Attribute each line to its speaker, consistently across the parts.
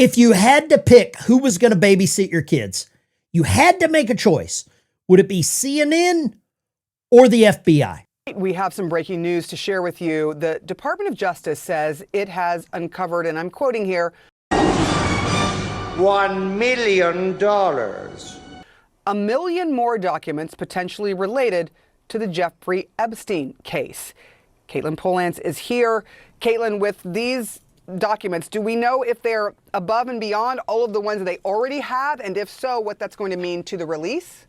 Speaker 1: If you had to pick who was going to babysit your kids, you had to make a choice. Would it be CNN or the FBI?
Speaker 2: We have some breaking news to share with you. The Department of Justice says it has uncovered, and I'm quoting here,
Speaker 3: $1 million.
Speaker 2: a million more documents potentially related to the Jeffrey Epstein case. Caitlin Polance is here. Caitlin, with these documents, do we know if they're above and beyond all of the ones that they already have? And if so, what that's going to mean to the release?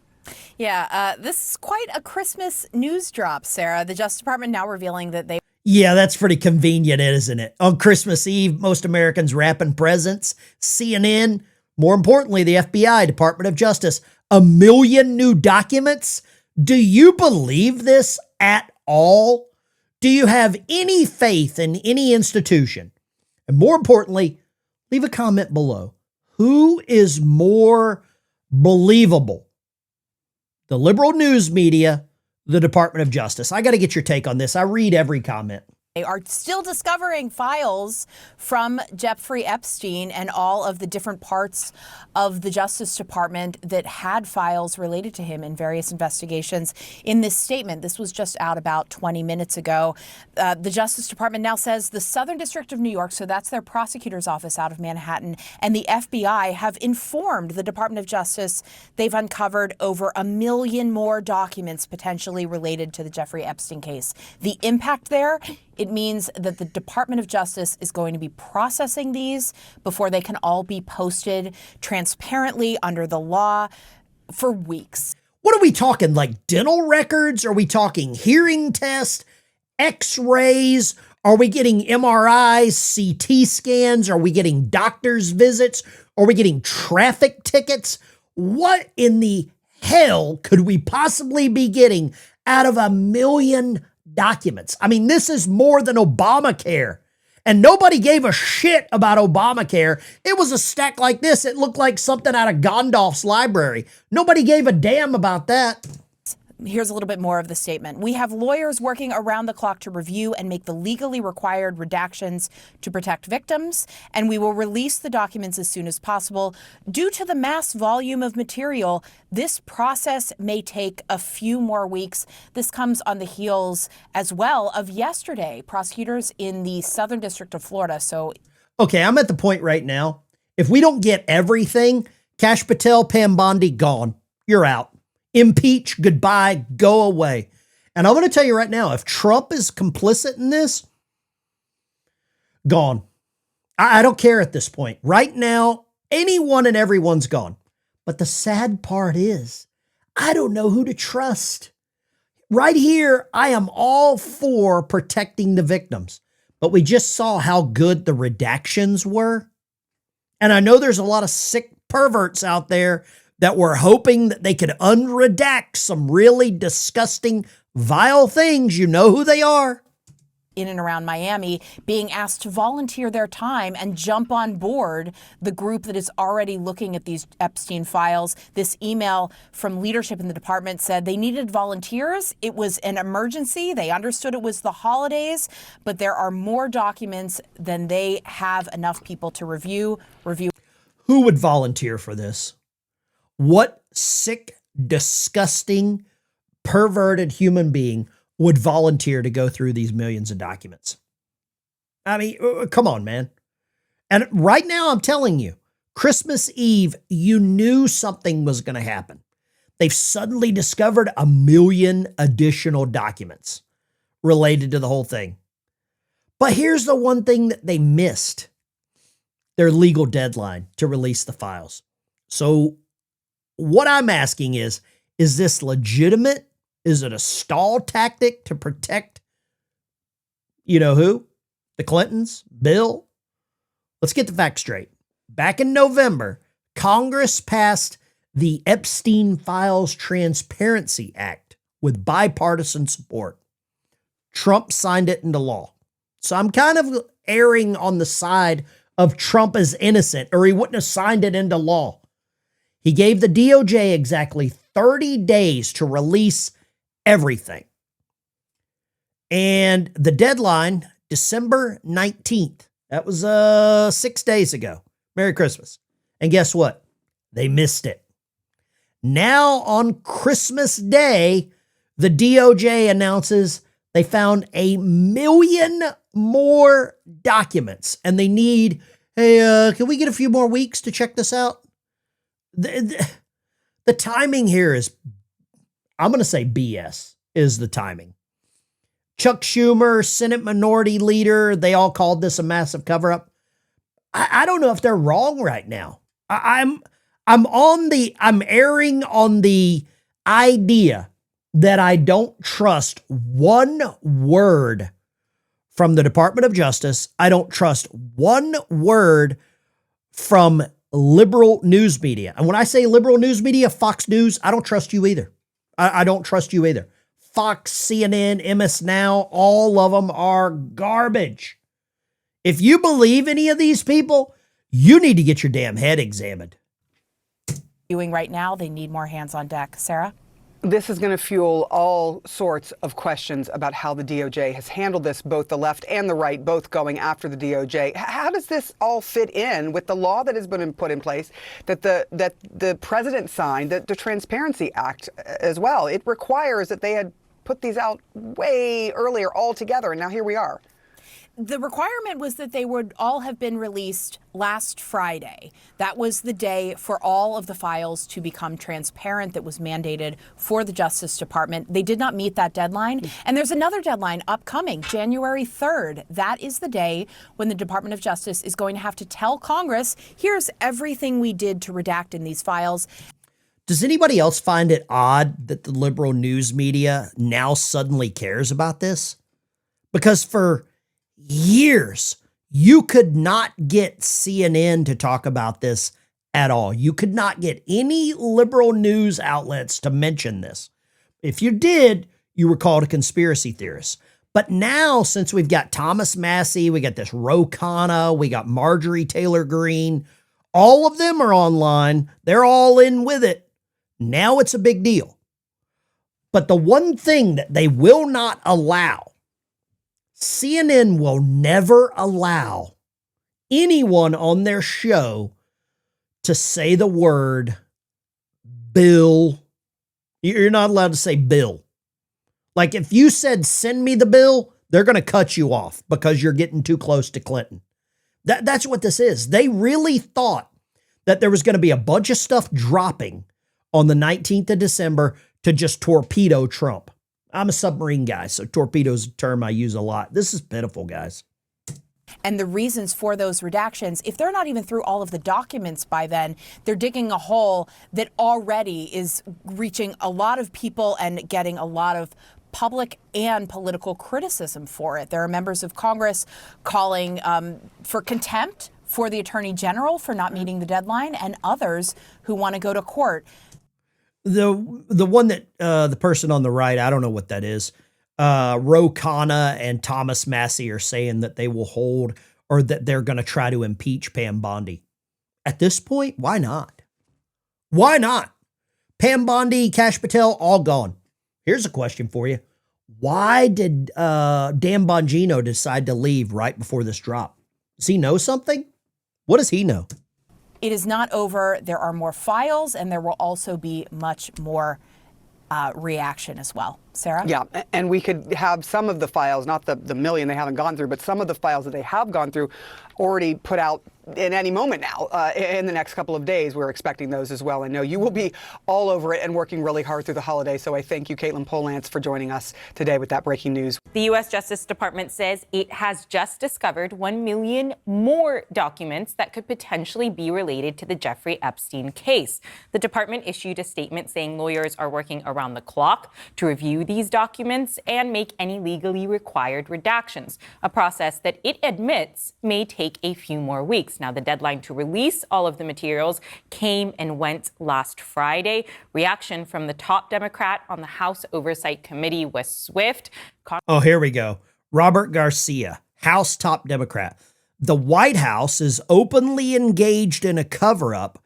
Speaker 4: Yeah, this is quite a Christmas news drop, Sarah. The Justice Department now revealing that they...
Speaker 1: Yeah, that's pretty convenient, isn't it? On Christmas Eve, most Americans wrapping presents. CNN, more importantly, the FBI, Department of Justice, 1 million new documents. Do you believe this at all? Do you have any faith in any institution? And more importantly, leave a comment below. Who is more believable? The liberal news media, the Department of Justice. I got to get your take on this. I read every comment.
Speaker 4: They are still discovering files from Jeffrey Epstein and all of the different parts of the Justice Department that had files related to him in various investigations. In this statement, this was just out about 20 minutes ago, the Justice Department now says the Southern District of New York, so that's their prosecutor's office out of Manhattan, and the FBI have informed the Department of Justice they've uncovered over 1 million more documents potentially related to the Jeffrey Epstein case. The impact there, it means that the Department of Justice is going to be processing these before they can all be posted transparently under the law for weeks.
Speaker 1: What are we talking, like dental records? Are we talking hearing tests, x-rays? Are we getting MRIs, CT scans? Are we getting doctor's visits? Are we getting traffic tickets? What in the hell could we possibly be getting out of 1 million documents? I mean, this is more than Obamacare. And nobody gave a shit about Obamacare. It was a stack like this. It looked like something out of Gandalf's library. Nobody gave a damn about that.
Speaker 4: Here's a little bit more of the statement. We have lawyers working around the clock to review and make the legally required redactions to protect victims, and we will release the documents as soon as possible. Due to the mass volume of material, this process may take a few more weeks. This comes on the heels as well of yesterday, prosecutors in the Southern District of Florida.
Speaker 1: Okay, I'm at the point right now. If we don't get everything, Kash Patel, Pam Bondi, gone. You're out. Impeach, goodbye, go away. And I'm going to tell you right now, if Trump is complicit in this, gone. I don't care at this point. Right now, anyone and everyone's gone. But the sad part is, I don't know who to trust. Right here, I am all for protecting the victims. But we just saw how good the redactions were. And I know there's a lot of sick perverts out there that were hoping that they could unredact some really disgusting, vile things. You know who they are.
Speaker 4: In and around Miami, being asked to volunteer their time and jump on board the group that is already looking at these Epstein files. This email from leadership in the department said they needed volunteers. It was an emergency. They understood it was the holidays, but there are more documents than they have enough people to review.
Speaker 1: Who would volunteer for this? What sick, disgusting, perverted human being would volunteer to go through these millions of documents? I mean, come on, man. And right now, I'm telling you, Christmas Eve, you knew something was going to happen. They've suddenly discovered 1 million additional documents related to the whole thing. But here's the one thing that they missed: their legal deadline to release the files. So what I'm asking is this legitimate? Is it a stall tactic to protect, you know who? The Clintons? Bill? Let's get the facts straight. Back in November, Congress passed the Epstein Files Transparency Act with bipartisan support. Trump signed it into law. So I'm kind of erring on the side of Trump is innocent, or he wouldn't have signed it into law. He gave the DOJ exactly 30 days to release everything. And the deadline, December 19th, that was 6 days ago, Merry Christmas. And guess what? They missed it. Now on Christmas Day, the DOJ announces they found 1 million more documents and they need, hey, can we get a few more weeks to check this out? The timing here is, I'm going to say BS is the timing. Chuck Schumer, Senate Minority Leader, they all called this a massive cover-up. I don't know if they're wrong right now. I'm erring on the idea that I don't trust one word from the Department of Justice. I don't trust one word from liberal news media. And when I say liberal news media, Fox News, I don't trust you either. I don't trust you either. Fox, CNN, MS Now, all of them are garbage. If you believe any of these people, you need to get your damn head examined.
Speaker 4: Doing right now, they need more hands on deck. Sarah?
Speaker 2: This is going to fuel all sorts of questions about how the DOJ has handled this, both the left and the right, both going after the DOJ. How does this all fit in with the law that has been put in place that the president signed, the Transparency Act as well? It requires that they had put these out way earlier altogether, and now here we are.
Speaker 4: The requirement was that they would all have been released last Friday. That was the day for all of the files to become transparent that was mandated for the Justice Department. They did not meet that deadline. And there's another deadline upcoming, January 3rd. That is the day when the Department of Justice is going to have to tell Congress, here's everything we did to redact in these files.
Speaker 1: Does anybody else find it odd that the liberal news media now suddenly cares about this? Because for years, you could not get CNN to talk about this at all. You could not get any liberal news outlets to mention this. If you did, you were called a conspiracy theorist. But now, since we've got Thomas Massie, we got this Ro Khanna, we got Marjorie Taylor Greene, all of them are online. They're all in with it. Now it's a big deal. But the one thing that they will not allow, CNN will never allow anyone on their show to say the word bill. You're not allowed to say bill. Like if you said, send me the bill, they're going to cut you off because you're getting too close to Clinton. That's what this is. They really thought that there was going to be a bunch of stuff dropping on the 19th of December to just torpedo Trump. I'm a submarine guy, so torpedo is a term I use a lot. This is pitiful, guys.
Speaker 4: And the reasons for those redactions, if they're not even through all of the documents by then, they're digging a hole that already is reaching a lot of people and getting a lot of public and political criticism for it. There are members of Congress calling for contempt for the Attorney General for not meeting the deadline, and others who want to go to court.
Speaker 1: The one that the person on the right, I don't know what that is. Ro Khanna and Thomas Massie are saying that they will hold or that they're going to try to impeach Pam Bondi. At this point, why not? Why not? Pam Bondi, Kash Patel, all gone. Here's a question for you. Why did Dan Bongino decide to leave right before this drop? Does he know something? What does he know?
Speaker 4: It is not over. There are more files, and there will also be much more reaction as well. Sarah?
Speaker 2: Yeah, and we could have some of the files, not the million they haven't gone through, but some of the files that they have gone through already put out in any moment now. In the next couple of days, we're expecting those as well. I know you will be all over it and working really hard through the holiday. So I thank you, Caitlin Polance, for joining us today with that breaking news.
Speaker 3: The U.S. Justice Department says it has just discovered 1 million more documents that could potentially be related to the Jeffrey Epstein case. The department issued a statement saying lawyers are working around the clock to review these documents and make any legally required redactions, a process that it admits may take a few more weeks. Now, the deadline to release all of the materials came and went last Friday. Reaction from the top Democrat on the House Oversight Committee was swift.
Speaker 1: Oh, here we go. Robert Garcia, House top Democrat. The White House is openly engaged in a cover-up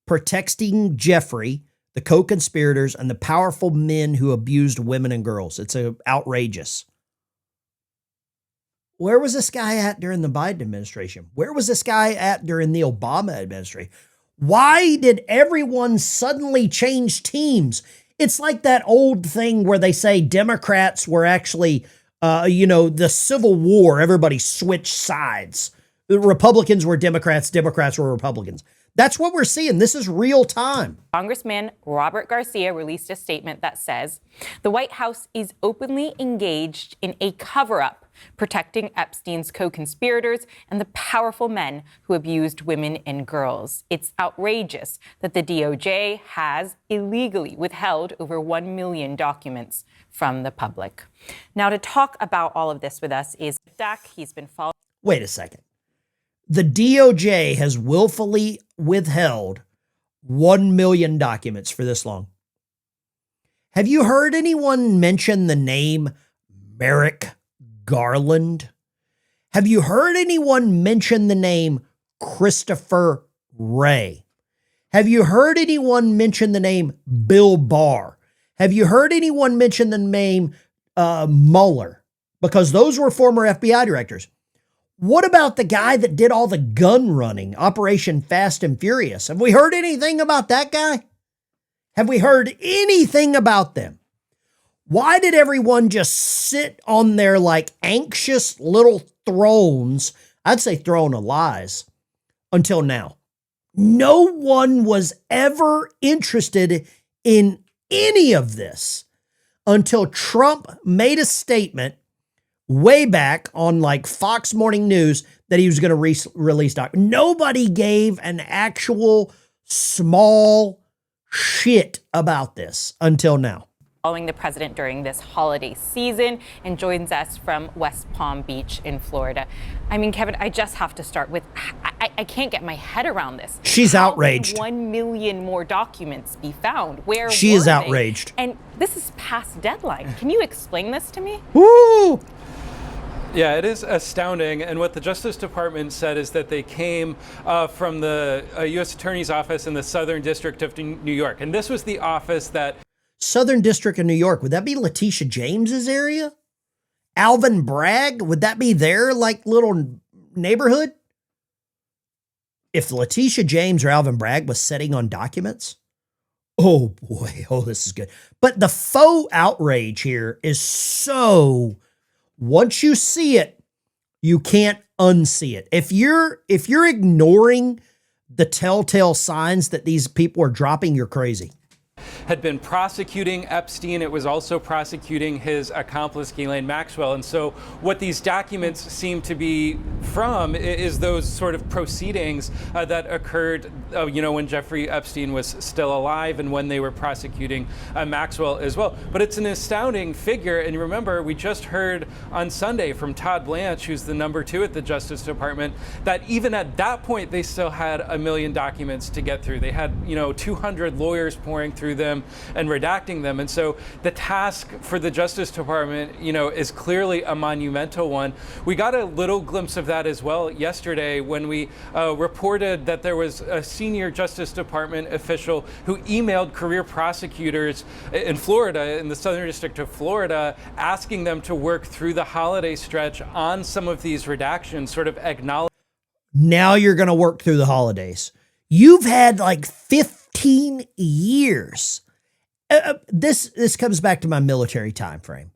Speaker 1: protecting Jeffrey, the co-conspirators, and the powerful men who abused women and girls. It's outrageous. Where was this guy at during the Biden administration? Where was this guy at during the Obama administration? Why did everyone suddenly change teams? It's like that old thing where they say Democrats were actually, the Civil War, everybody switched sides. The Republicans were Democrats, Democrats were Republicans. That's what we're seeing. This is real time.
Speaker 3: Congressman Robert Garcia released a statement that says the White House is openly engaged in a cover-up protecting Epstein's co-conspirators and the powerful men who abused women and girls. It's outrageous that the DOJ has illegally withheld over 1 million documents from the public. Now, to talk about all of this with us is Dak. He's been following.
Speaker 1: Wait a second. The DOJ has willfully withheld 1 million documents for this long. Have you heard anyone mention the name Merrick Garland? Have you heard anyone mention the name Christopher Wray? Have you heard anyone mention the name Bill Barr? Have you heard anyone mention the name Mueller? Because those were former FBI directors. What about the guy that did all the gun running, Operation Fast and Furious? Have we heard anything about that guy? Have we heard anything about them? Why did everyone just sit on their like anxious little thrones? I'd say throne of lies until now. No one was ever interested in any of this until Trump made a statement way back on like Fox Morning News that he was going to release documents. Nobody gave an actual small shit about this until now.
Speaker 3: Following the president during this holiday season and joins us from West Palm Beach in Florida. I mean, Kevin, I just have to start with, I can't get my head around this.
Speaker 1: She's outraged.
Speaker 3: 1 million more documents be found. Where
Speaker 1: she
Speaker 3: were
Speaker 1: is outraged.
Speaker 3: they? And this is past deadline. Can you explain this to me?
Speaker 1: Woo!
Speaker 5: Yeah, it is astounding. And what the Justice Department said is that they came from the U.S. Attorney's Office in the Southern District of New York. And this was the office that...
Speaker 1: Southern District of New York. Would that be Letitia James's area? Alvin Bragg? Would that be their like little neighborhood? If Letitia James or Alvin Bragg was sitting on documents? Oh boy. Oh, this is good. But the faux outrage here is so... Once you see it, you can't unsee it. If you're ignoring the telltale signs that these people are dropping, you're crazy.
Speaker 5: Had been prosecuting Epstein. It was also prosecuting his accomplice, Ghislaine Maxwell. And so what these documents seem to be from is those sort of proceedings that occurred, when Jeffrey Epstein was still alive and when they were prosecuting Maxwell as well. But it's an astounding figure. And remember, we just heard on Sunday from Todd Blanche, who's the number 2 at the Justice Department, that even at that point, they still had 1 million documents to get through. They had, 200 lawyers pouring through them and redacting them. And so the task for the Justice Department, is clearly a monumental one. We got a little glimpse of that as well yesterday when we reported that there was a senior Justice Department official who emailed career prosecutors in Florida, in the Southern District of Florida, asking them to work through the holiday stretch on some of these redactions, sort of acknowledge.
Speaker 1: Now you're going to work through the holidays. You've had like 15 years. This comes back to my military time frame.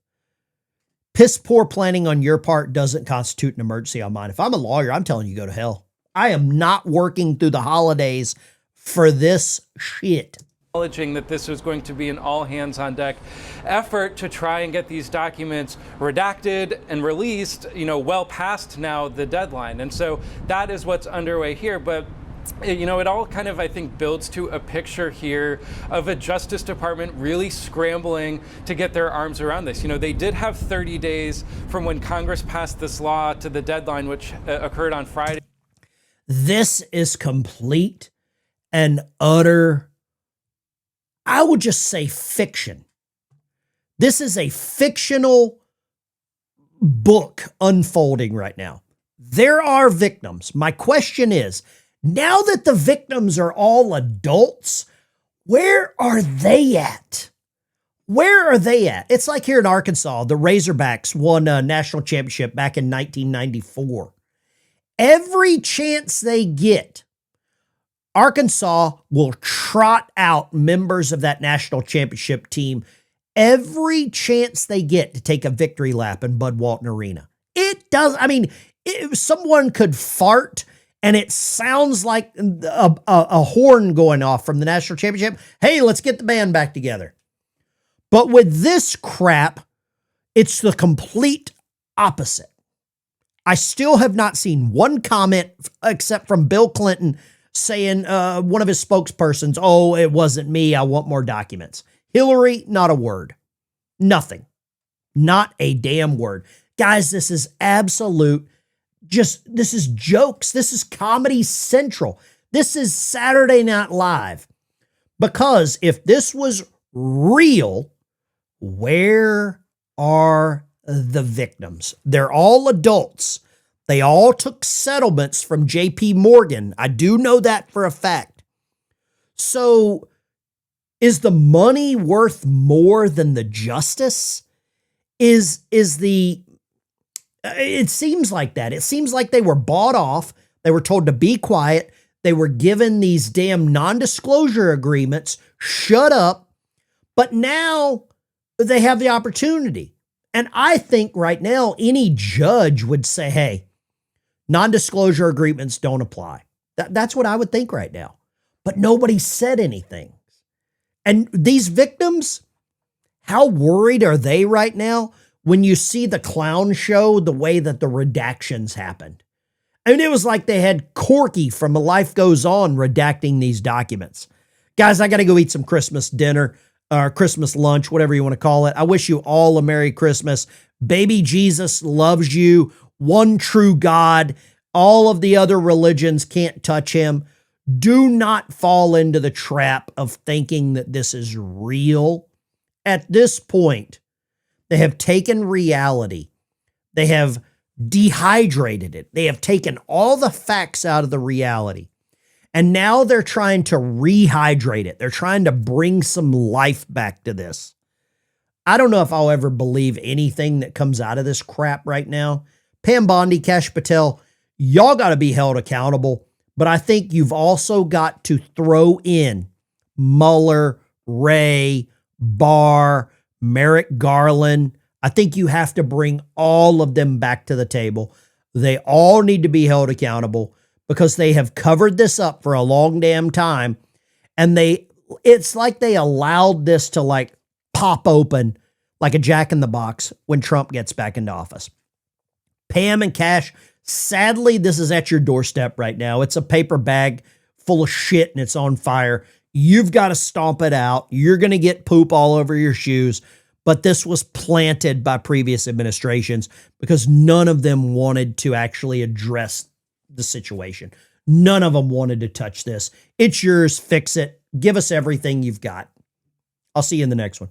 Speaker 1: Piss poor planning on your part doesn't constitute an emergency on mine. If I'm a lawyer, I'm telling you go to hell. I am not working through the holidays for this shit.
Speaker 5: Acknowledging that this was going to be an all-hands-on-deck effort to try and get these documents redacted and released, well past now the deadline. And so that is what's underway here. But it all kind of, I think, builds to a picture here of a Justice Department really scrambling to get their arms around this. They did have 30 days from when Congress passed this law to the deadline, which occurred on Friday.
Speaker 1: This is complete and utter, I would just say fiction. This is a fictional book unfolding right now. There are victims. My question is, now that the victims are all adults, where are they at? Where are they at? It's like here in Arkansas, the Razorbacks won a national championship back in 1994. Every chance they get, Arkansas will trot out members of that national championship team every chance they get to take a victory lap in Bud Walton Arena. It does. I mean, someone could fart and it sounds like a horn going off from the national championship. Hey, let's get the band back together. But with this crap, it's the complete opposite. I still have not seen one comment except from Bill Clinton saying, one of his spokespersons, oh, it wasn't me. I want more documents. Hillary, not a word. Nothing. Not a damn word. Guys, this is absolute, this is jokes. This is Comedy Central. This is Saturday Night Live. Because if this was real, where are the victims? They're all adults. They all took settlements from JP Morgan. I do know that for a fact. So is the money worth more than the justice? It seems like that. It seems like they were bought off. They were told to be quiet. They were given these damn non-disclosure agreements. Shut up. But now they have the opportunity. And I think right now any judge would say, hey, non-disclosure agreements don't apply. That's what I would think right now. But nobody said anything. And these victims, how worried are they right now when you see the clown show, the way that the redactions happened? I mean, it was like they had Corky from A Life Goes On redacting these documents. Guys, I got to go eat some Christmas dinner or Christmas lunch, whatever you want to call it. I wish you all a Merry Christmas. Baby Jesus loves you. One true God. All of the other religions can't touch him. Do not fall into the trap of thinking that this is real. At this point, they have taken reality. They have dehydrated it. They have taken all the facts out of the reality. And now they're trying to rehydrate it. They're trying to bring some life back to this. I don't know if I'll ever believe anything that comes out of this crap right now. Pam Bondi, Kash Patel, y'all got to be held accountable. But I think you've also got to throw in Mueller, Wray, Barr, Merrick Garland. I think you have to bring all of them back to the table. They all need to be held accountable because they have covered this up for a long damn time. And it's like they allowed this to like pop open like a jack in the box when Trump gets back into office. Pam and Kash, sadly, this is at your doorstep right now. It's a paper bag full of shit and it's on fire. You've got to stomp it out. You're going to get poop all over your shoes. But this was planted by previous administrations because none of them wanted to actually address the situation. None of them wanted to touch this. It's yours. Fix it. Give us everything you've got. I'll see you in the next one.